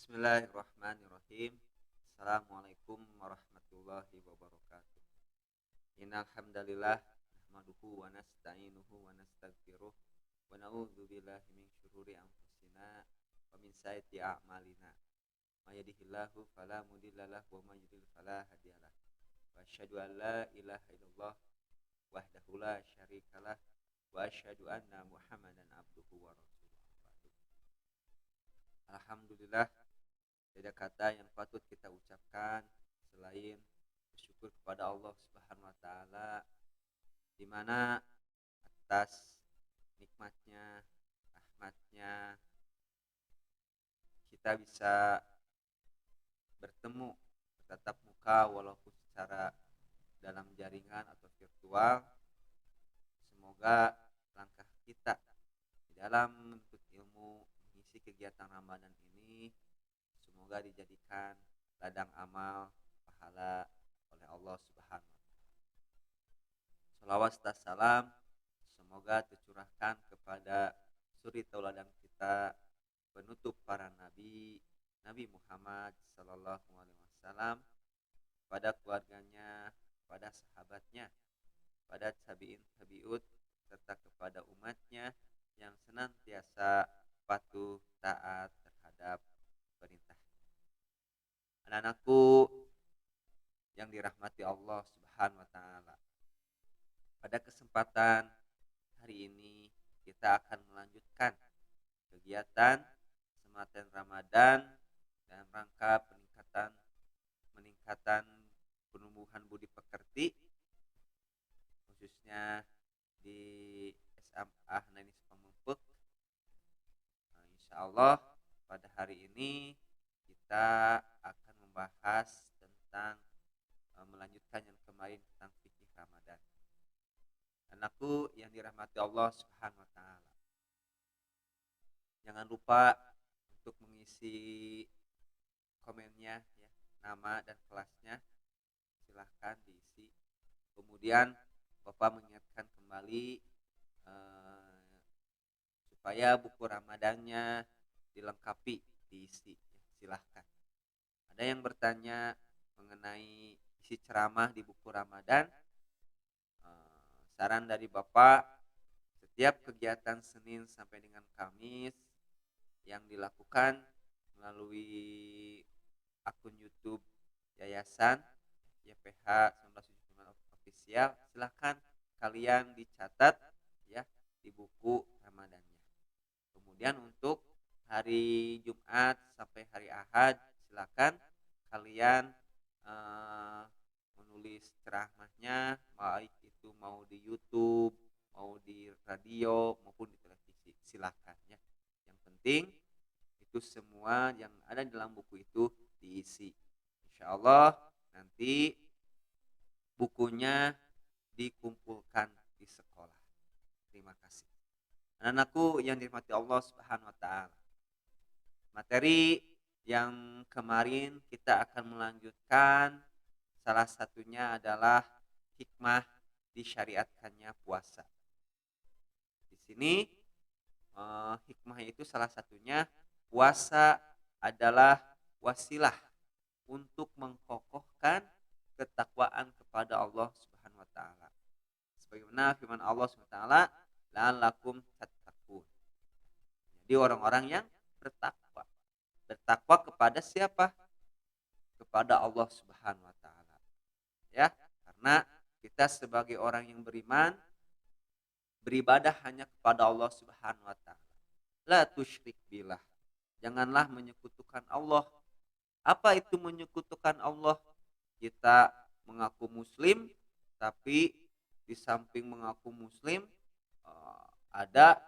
Bismillahirrahmanirrahim. Assalamualaikum warahmatullahi wabarakatuh. Innal hamdalillah nahmaduhu wa nasta'inuhu wa nastaghfiruh wa na'udzu billahi min syururi anfusina wa min sayyiati a'malina. May yahdihillahu fala mudhillalah wa may yudhlil fala hadiyalah. Wa asyhadu an la ilaha illallah wahdahu la syarikalah wa asyhadu anna Muhammadan abduhu wa rasuluh. Alhamdulillah, tidak kata yang patut kita ucapkan selain bersyukur kepada Allah Subhanahu wa taala, di mana atas nikmatnya, rahmatnya kita bisa bertemu bertatap muka walaupun secara dalam jaringan atau virtual. Semoga langkah kita di dalam menuntut ilmu mengisi kegiatan Ramadan ini semoga dijadikan ladang amal pahala oleh Allah Subhanahu wa taala. Shalawat serta salam semoga tercurahkan kepada suri tauladan kita, penutup para nabi, Nabi Muhammad sallallahu alaihi wasallam, pada keluarganya, pada sahabatnya, pada tabi'in tabi'ut, serta kepada umatnya yang senantiasa patuh taat terhadap perintah. Anak-anakku yang dirahmati Allah Subhanahu wa taala. Pada kesempatan hari ini kita akan melanjutkan kegiatan sematan Ramadan dalam rangka peningkatan penumbuhan budi pekerti, khususnya di SMA Hananis Pamengpeuk. Insya Allah pada hari ini kita akan membahas tentang melanjutkan yang kemarin tentang fikih Ramadan. Anakku yang dirahmati Allah Subhanahu wa taala. Jangan lupa untuk mengisi komennya ya, nama dan kelasnya silahkan diisi. Kemudian Bapak mengingatkan kembali supaya buku Ramadannya dilengkapi, diisi ya, silahkan. Ada yang bertanya mengenai isi ceramah di buku Ramadan. Saran dari Bapak, setiap kegiatan Senin sampai dengan Kamis yang dilakukan melalui akun YouTube Yayasan YPH 1975 Official, silahkan kalian dicatat ya di buku Ramadannya. Kemudian untuk hari Jumat sampai hari Ahad, silakan kalian menulis ceramahnya, baik itu mau di YouTube, mau di radio maupun di televisi, silahkan ya. Yang penting itu semua yang ada di dalam buku itu diisi. Insya Allah nanti bukunya dikumpulkan di sekolah. Terima kasih. Anak-anakku yang dirahmati Allah Subhanahu wa taala. Materi yang kemarin kita akan melanjutkan, salah satunya adalah hikmah disyariatkannya puasa. Di sini hikmah itu salah satunya puasa adalah wasilah untuk mengkokohkan ketakwaan kepada Allah Subhanahu wa taala. Sebagaimana firman Allah Subhanahu wa taala, la'allakum tattaqun. Jadi orang-orang yang bertakwa. Bertakwa kepada siapa? Kepada Allah Subhanahu wa taala. Ya, karena kita sebagai orang yang beriman beribadah hanya kepada Allah Subhanahu wa taala. La tusyrik billah. Janganlah menyekutukan Allah. Apa itu menyekutukan Allah? Kita mengaku muslim tapi di samping mengaku muslim ada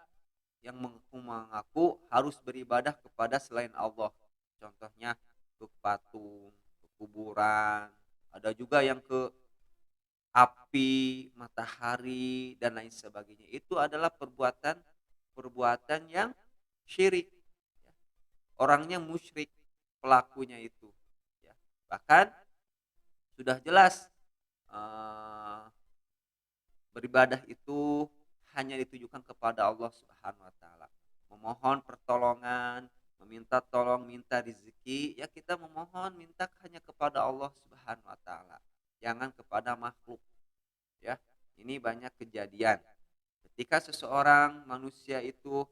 yang mengaku harus beribadah kepada selain Allah. Contohnya ke patung, ke kuburan, ada juga yang ke api, matahari dan lain sebagainya. Itu adalah perbuatan yang syirik. Orangnya musyrik, pelakunya itu. Bahkan sudah jelas beribadah itu hanya ditujukan kepada Allah Subhanahu wa taala. Memohon pertolongan, meminta tolong, minta rezeki, ya kita memohon minta hanya kepada Allah Subhanahu wa taala, jangan kepada makhluk ya. Ini banyak kejadian ketika seseorang manusia itu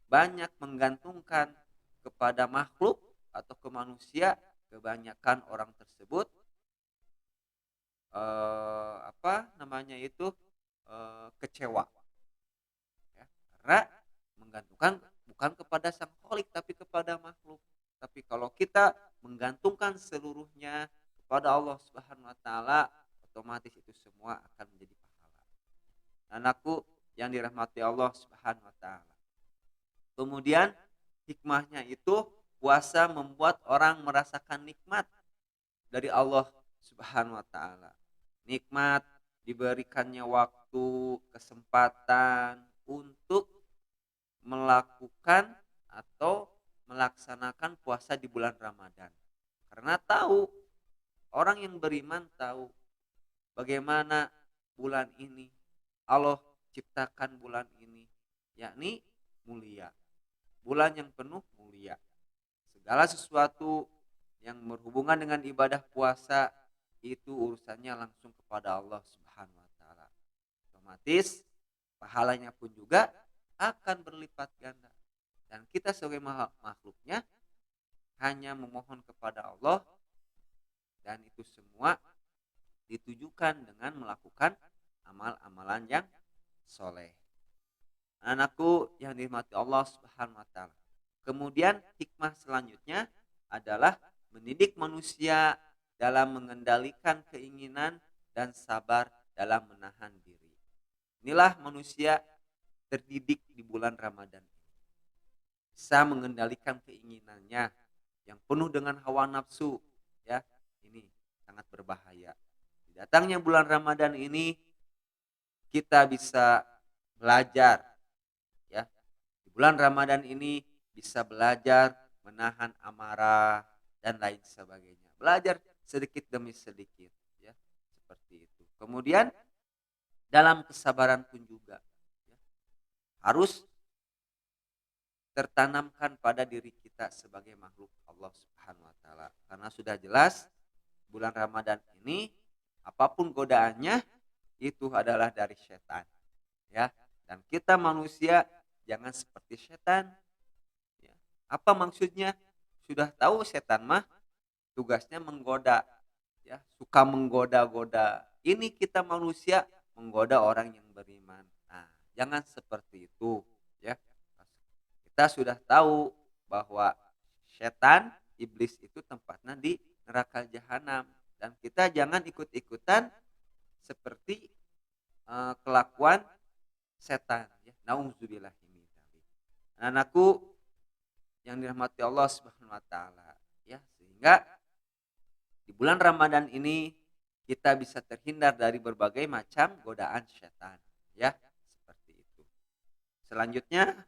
banyak menggantungkan kepada makhluk atau ke manusia, kebanyakan orang tersebut apa namanya itu kecewa ya, karena menggantungkan bukan kepada sang kholik tapi kepada makhluk. Tapi kalau kita menggantungkan seluruhnya kepada Allah Subhanahu wa taala, otomatis itu semua akan menjadi pahala. Anakku yang dirahmati Allah Subhanahu wa taala. Kemudian hikmahnya itu puasa membuat orang merasakan nikmat dari Allah Subhanahu wa taala. Nikmat diberikannya waktu, kesempatan untuk melakukan atau melaksanakan puasa di bulan Ramadan. Karena tahu, orang yang beriman tahu bagaimana bulan ini Allah ciptakan bulan ini, yakni mulia. Bulan yang penuh mulia. Segala sesuatu yang berhubungan dengan ibadah puasa itu urusannya langsung kepada Allah Subhanahu wa taala. Otomatis pahalanya pun juga akan berlipat ganda. Dan kita sebagai makhluknya hanya memohon kepada Allah, dan itu semua ditujukan dengan melakukan amal-amalan yang soleh. Anakku yang dirahmati Allah Subhanahu wa taala. Kemudian hikmah selanjutnya adalah mendidik manusia dalam mengendalikan keinginan dan sabar dalam menahan diri. Inilah manusia terdidik di bulan Ramadan. Bisa mengendalikan keinginannya yang penuh dengan hawa nafsu, ya. Ini sangat berbahaya. Datangnya bulan Ramadan ini kita bisa belajar, ya. Di bulan Ramadan ini bisa belajar menahan amarah dan lain sebagainya. Belajar sedikit demi sedikit, ya. Seperti itu. Kemudian dalam kesabaran pun juga, ya, harus tertanamkan pada diri kita sebagai makhluk Allah Subhanahu wa taala. Karena sudah jelas bulan Ramadan ini apapun godaannya itu adalah dari setan, ya. Dan kita manusia jangan seperti setan, ya. Apa maksudnya? Sudah tahu setan mah tugasnya menggoda, ya, suka menggoda-goda. Ini kita manusia menggoda orang yang beriman. Nah, jangan seperti itu, ya. Kita sudah tahu bahwa setan, iblis itu tempatnya di neraka jahanam, dan kita jangan ikut-ikutan seperti kelakuan setan, ya. Nauzubillah min dzalik. Anakku yang dirahmati Allah Subhanahu wa taala, ya, sehingga di bulan Ramadan ini kita bisa terhindar dari berbagai macam godaan setan, ya, seperti itu. Selanjutnya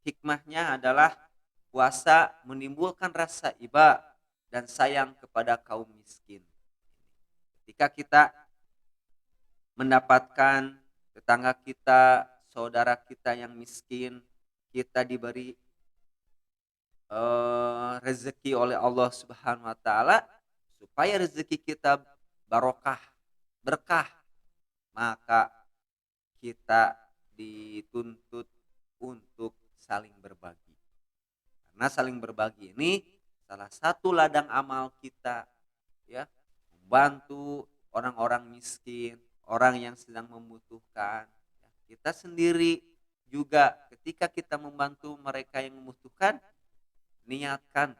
hikmahnya adalah puasa menimbulkan rasa iba dan sayang kepada kaum miskin. Ketika kita mendapatkan tetangga kita, saudara kita yang miskin, kita diberi rezeki oleh Allah Subhanahu wa taala, supaya rezeki kita barokah, berkah, maka kita dituntut untuk saling berbagi. Karena saling berbagi ini salah satu ladang amal kita, ya, membantu orang-orang miskin, orang yang sedang membutuhkan. Kita sendiri juga ketika kita membantu mereka yang membutuhkan, niatkan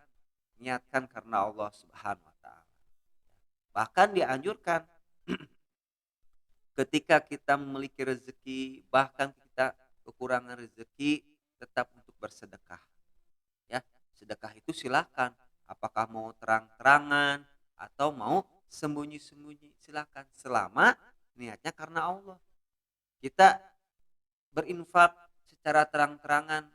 niatkan karena Allah Subhanahu wa taala. Bahkan dianjurkan ketika kita memiliki rezeki, bahkan kita kekurangan rezeki, tetap untuk bersedekah, ya. Sedekah itu silahkan, apakah mau terang-terangan atau mau sembunyi-sembunyi, silahkan, selama niatnya karena Allah. Kita berinfak secara terang-terangan,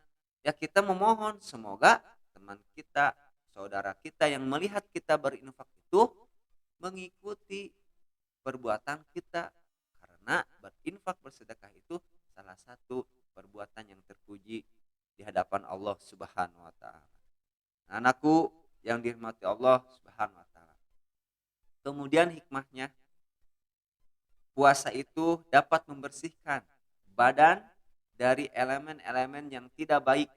ya, kita memohon semoga teman kita, saudara kita yang melihat kita berinfak itu mengikuti perbuatan kita, karena berinfak bersedekah itu salah satu perbuatan yang terpuji di hadapan Allah Subhanahu wa taala. Anakku yang dirahmati Allah Subhanahu wa taala. Kemudian hikmahnya, puasa itu dapat membersihkan badan dari elemen-elemen yang tidak baik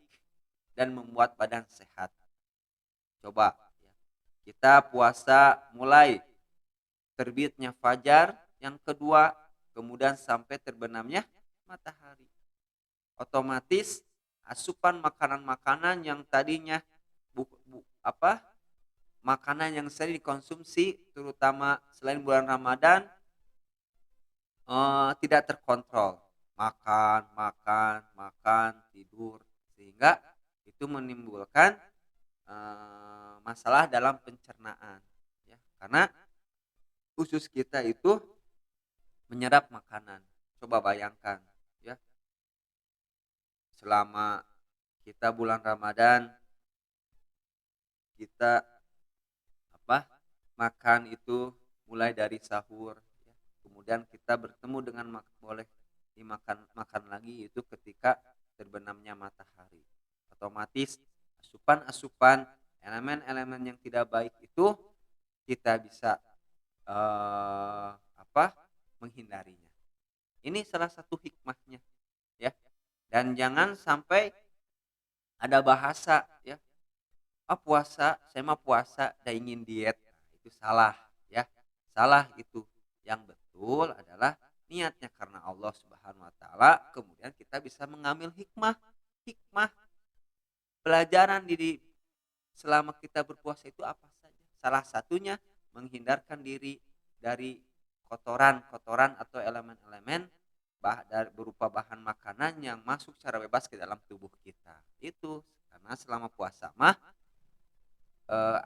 dan membuat badan sehat. Coba ya, kita puasa mulai terbitnya fajar, yang kedua kemudian sampai terbenamnya matahari. Otomatis asupan makanan-makanan yang tadinya makanan yang sering dikonsumsi terutama selain bulan Ramadan tidak terkontrol. Makan, tidur, sehingga itu menimbulkan masalah dalam pencernaan ya. Karena usus kita itu menyerap makanan. Coba bayangkan ya, selama kita bulan Ramadan kita makan itu mulai dari sahur ya. Kemudian kita bertemu dengan boleh dimakan lagi itu ketika terbenamnya matahari. Otomatis asupan elemen-elemen yang tidak baik itu kita bisa menghindarinya. Ini salah satu hikmahnya ya. Dan jangan sampai ada bahasa ya, puasa, saya mah puasa dan ingin diet. Nah, itu salah ya. Salah itu. Yang betul adalah niatnya karena Allah Subhanahu wa taala, kemudian kita bisa mengambil hikmah pelajaran selama kita berpuasa itu apa saja. Salah satunya menghindarkan diri dari kotoran atau elemen-elemen berupa bahan makanan yang masuk secara bebas ke dalam tubuh kita. Itu karena selama puasa mah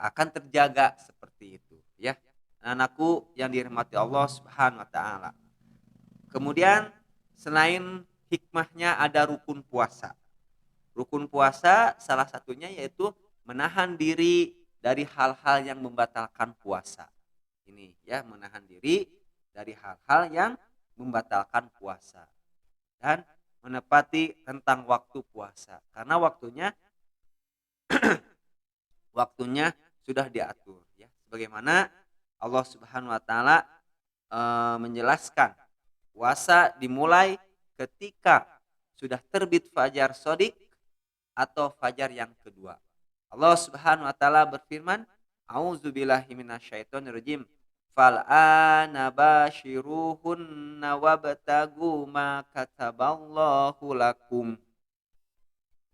akan terjaga seperti itu ya. Anakku yang dirahmati Allah Subhanahu wa taala. Kemudian selain hikmahnya ada rukun puasa. Rukun puasa salah satunya yaitu menahan diri dari hal-hal yang membatalkan puasa. Ini ya, menahan diri dari hal-hal yang membatalkan puasa dan menepati tentang waktu puasa karena waktunya sudah diatur ya. Sebagaimana Allah Subhanahu wa taala menjelaskan puasa dimulai ketika sudah terbit fajar shadiq atau fajar yang kedua. Allah Subhanahu wa taala berfirman, "A'udzubillahi minasyaitonirrajim. Fal'ana bashiruhunna wabtagu ma kataballahu lakum.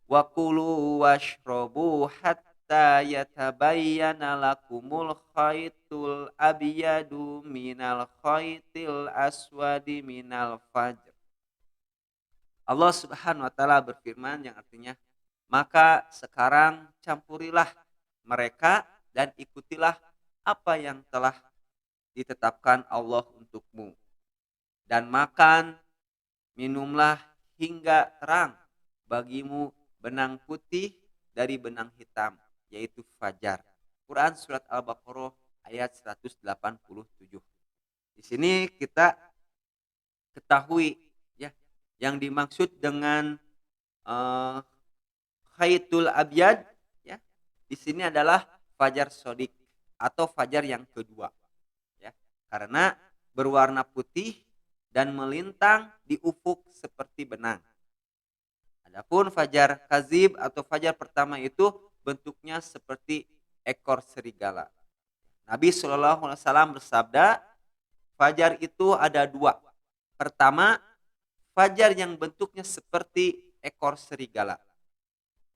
Wa kulu washrabu hatta yatabayyana lakumul khaytul abyadu minal khaytil aswadi minal fajr." Allah Subhanahu wa taala berfirman yang artinya, maka sekarang campurilah mereka dan ikutilah apa yang telah ditetapkan Allah untukmu. Dan makan, minumlah hingga terang bagimu benang putih dari benang hitam, yaitu fajar. Quran Surat Al-Baqarah ayat 187. Di sini kita ketahui ya, yang dimaksud dengan khaytul abyad ya, di sini adalah fajar shadiq atau fajar yang kedua. Karena berwarna putih dan melintang di ufuk seperti benang. Adapun fajar kazib atau fajar pertama itu bentuknya seperti ekor serigala. Nabi SAW bersabda, fajar itu ada dua. Pertama, fajar yang bentuknya seperti ekor serigala.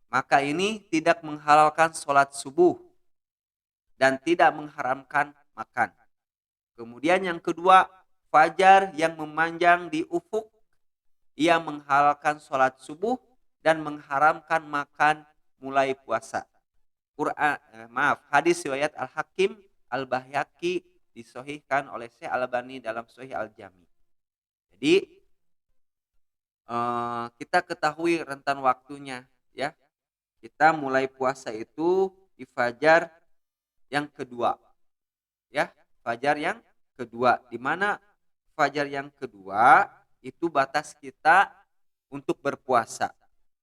Maka ini tidak menghalalkan sholat subuh dan tidak mengharamkan makan. Kemudian yang kedua, fajar yang memanjang di ufuk, ia menghalalkan sholat subuh dan mengharamkan makan mulai puasa. Hadis riwayat Al-Hakim Al-Baihaqi disahihkan oleh Syekh Al-Albani dalam Sahih Al-Jami. Jadi kita ketahui rentan waktunya ya. Kita mulai puasa itu di fajar yang kedua. Ya, fajar yang kedua, di mana fajar yang kedua itu batas kita untuk berpuasa,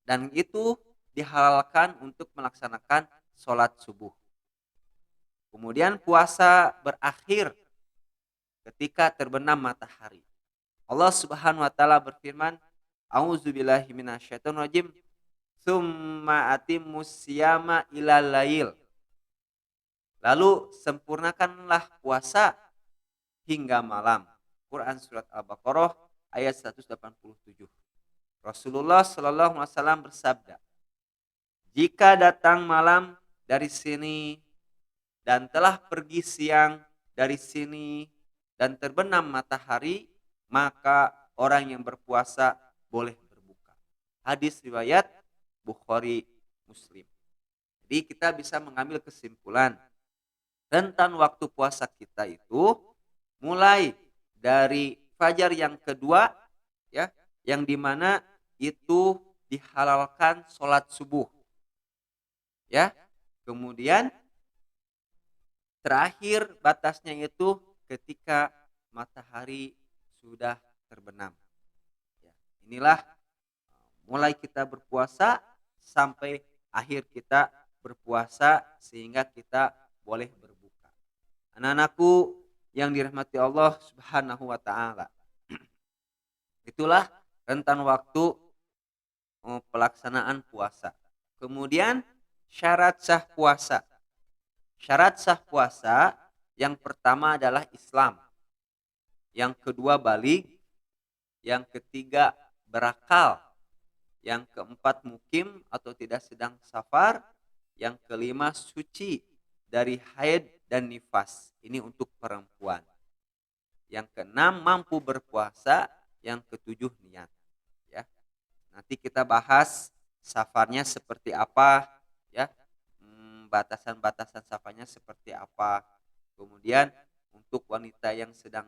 dan itu dihalalkan untuk melaksanakan sholat subuh. Kemudian puasa berakhir ketika terbenam matahari. Allah Subhanahu wa taala berfirman, "A'udzubillahi minasyaitonirrajim. Tsumma atimmus siyama ilal lail." Lalu sempurnakanlah puasa hingga malam. Quran surat Al-Baqarah ayat 187. Rasulullah sallallahu alaihi wasallam bersabda, "Jika datang malam dari sini dan telah pergi siang dari sini dan terbenam matahari, maka orang yang berpuasa boleh berbuka." Hadis riwayat Bukhari Muslim. Jadi kita bisa mengambil kesimpulan rentan waktu puasa kita itu mulai dari fajar yang kedua, ya, yang dimana itu dihalalkan sholat subuh, ya. Kemudian terakhir batasnya itu ketika matahari sudah terbenam. Ya, inilah mulai kita berpuasa sampai akhir kita berpuasa sehingga kita boleh berbuka. Anak-anakku yang dirahmati Allah Subhanahu wa taala. Itulah rentan waktu pelaksanaan puasa. Kemudian syarat sah puasa. Syarat sah puasa yang pertama adalah Islam. Yang kedua balik, yang ketiga berakal, yang keempat mukim atau tidak sedang safar, yang kelima suci dari haid dan nifas. Ini untuk perempuan. Yang keenam mampu berpuasa, yang ketujuh niat. Ya. Nanti kita bahas safarnya seperti apa, ya. Batasan-batasan safarnya seperti apa. Kemudian untuk wanita yang sedang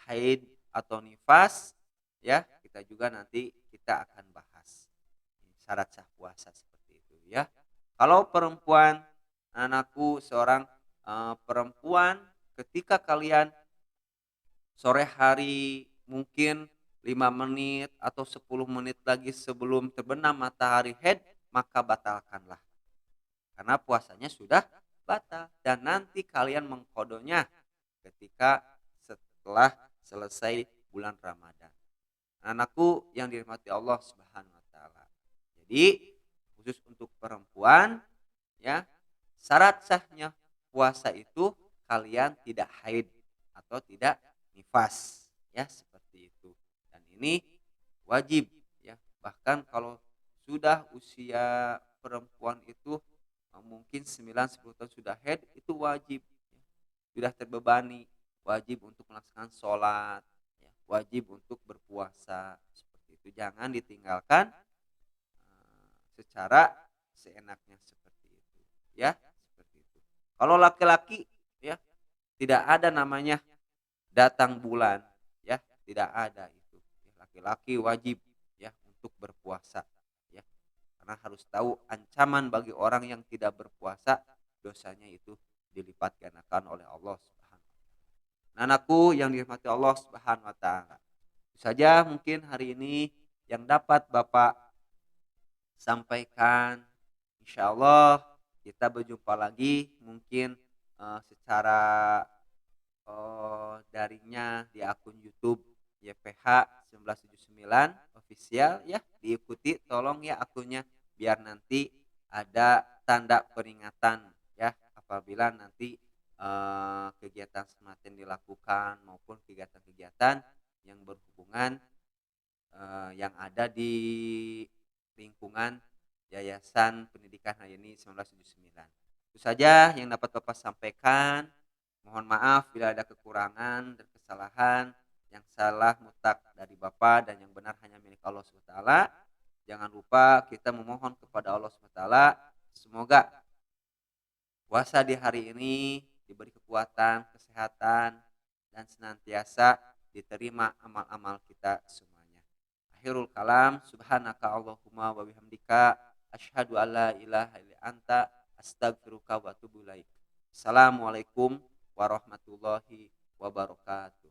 haid atau nifas, ya, kita juga nanti kita akan bahas syarat sah puasa seperti itu, ya. Kalau perempuan, anakku seorang perempuan, ketika kalian sore hari mungkin 5 menit atau 10 menit lagi sebelum terbenam matahari haid, maka batalkanlah. Karena puasanya sudah batal dan nanti kalian mengkodonya ketika setelah selesai bulan Ramadan. Anakku yang dirahmati Allah Subhanahu wa taala. Jadi khusus untuk perempuan, ya, syarat sahnya puasa itu kalian tidak haid atau tidak nifas, ya, seperti itu. Dan ini wajib, ya. Bahkan kalau sudah usia perempuan itu mungkin 9-10 tahun sudah haid, itu wajib, ya. Sudah terbebani, wajib untuk melaksanakan sholat, ya, wajib untuk berpuasa seperti itu. Jangan ditinggalkan secara seenaknya seperti itu, ya, seperti itu. Kalau laki-laki, ya, tidak ada namanya datang bulan, ya, tidak ada itu. Laki-laki wajib, ya, untuk berpuasa, ya, karena harus tahu ancaman bagi orang yang tidak berpuasa, dosanya itu dilipat gandakan oleh Allah Subhanahu wa taala. Anakku yang dirahmati Allah Subhanahu wa taala. Itu saja mungkin hari ini yang dapat Bapak sampaikan. Insyaallah kita berjumpa lagi mungkin secara daringnya di akun YouTube YPH 1979 official, ya, diikuti tolong ya akunnya biar nanti ada tanda peringatan, ya, apabila nanti kegiatan semakin dilakukan maupun kegiatan-kegiatan yang berhubungan yang ada di lingkungan Yayasan Pendidikan Hayani 1979. Itu saja yang dapat Bapak sampaikan. Mohon maaf bila ada kekurangan dan kesalahan. Yang salah mutlak dari Bapak dan yang benar hanya milik Allah SWT. Jangan lupa kita memohon kepada Allah SWT. Semoga puasa di hari ini diberi kekuatan, kesehatan, dan senantiasa diterima amal-amal kita semuanya. Akhirul kalam, subhanaka Allahumma wa bihamdika, asyhadu an la ilaha illa anta, astagfiruka wa atubu ilaik. Assalamualaikum warahmatullahi wabarakatuh.